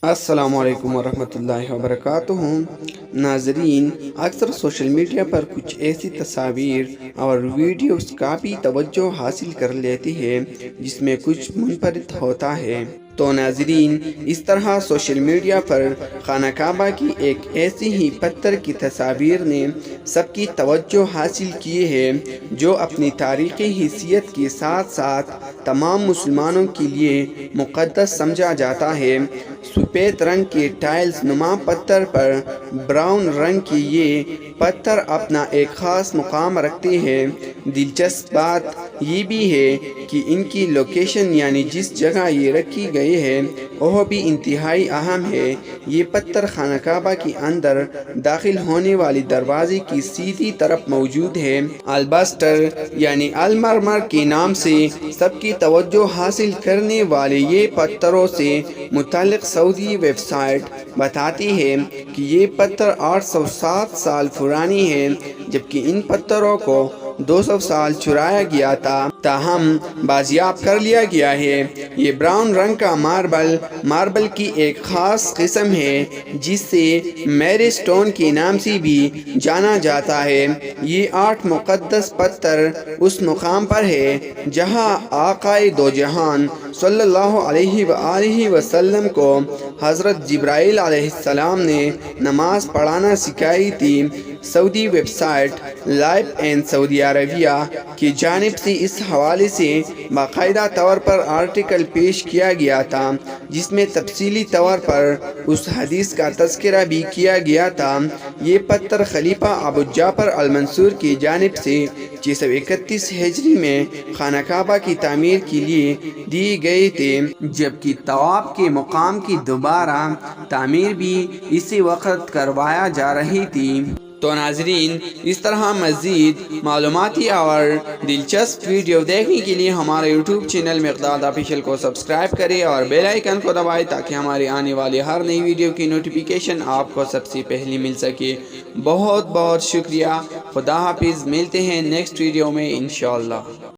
السلام علیکم ورحمۃ اللہ وبرکاتہ۔ ناظرین، اکثر سوشل میڈیا پر کچھ ایسی تصاویر اور ویڈیوز کافی توجہ حاصل کر لیتی ہے جس میں کچھ منفرد ہوتا ہے۔ تو ناظرین، اس طرح سوشل میڈیا پر خانہ کعبہ کی ایک ایسی ہی پتھر کی تصاویر نے سب کی توجہ حاصل کی ہے جو اپنی تاریخی حیثیت کے ساتھ ساتھ تمام مسلمانوں کے لیے مقدس سمجھا جاتا ہے۔ سفید رنگ کے ٹائلز نما پتھر پر براؤن رنگ کی یہ پتھر اپنا ایک خاص مقام رکھتے ہیں۔ دلچسپ بات یہ بھی ہے کہ ان کی لوکیشن یعنی جس جگہ یہ رکھی گئی ہے وہ بھی انتہائی اہم ہے۔ یہ پتھر خانہ کعبہ کے اندر داخل ہونے والی دروازے کی سیدھی طرف موجود ہے۔ الباسٹر یعنی المرمر کے نام سے سب کی توجہ حاصل کرنے والے یہ پتھروں سے متعلق سعودی ویب سائٹ بتاتی ہے کہ یہ پتھر 807 سال پرانی ہے، جبکہ ان پتھروں کو 200 سال چرایا گیا تھا تاہم بازیاب کر لیا گیا ہے۔ یہ براؤن رنگ کا ماربل کی ایک خاص قسم ہے جسے میری سٹون کے نام سے بھی جانا جاتا ہے۔ یہ 8 مقدس پتھر اس مقام پر ہے جہاں آقا دو جہان صلی اللہ علیہ وآلہ وسلم کو حضرت جبرائیل علیہ السلام نے نماز پڑھانا سکھائی تھی۔ سعودی ویب سائٹ لائف ان سعودی عربیہ کی جانب سے اس حوالے سے باقاعدہ طور پر آرٹیکل پیش کیا گیا تھا جس میں تفصیلی طور پر اس حدیث کا تذکرہ بھی کیا گیا تھا۔ یہ پتھر خلیفہ ابو جعفر المنصور کی جانب سے 631 ہجری میں خانہ کعبہ کی تعمیر کے لیے دیے گئے تھے، جبکہ طواف کے مقام کی دوبارہ تعمیر بھی اسی وقت کروایا جا رہی تھی۔ تو ناظرین، اس طرح مزید معلوماتی اور دلچسپ ویڈیو دیکھنے کے لیے ہمارے یوٹیوب چینل مقداد آفیشیل کو سبسکرائب کریں اور بیل آئیکن کو دبائیں تاکہ ہماری آنے والی ہر نئی ویڈیو کی نوٹیفیکیشن آپ کو سب سے پہلے مل سکے۔ بہت بہت شکریہ۔ خدا حافظ۔ ملتے ہیں نیکسٹ ویڈیو میں انشاءاللہ۔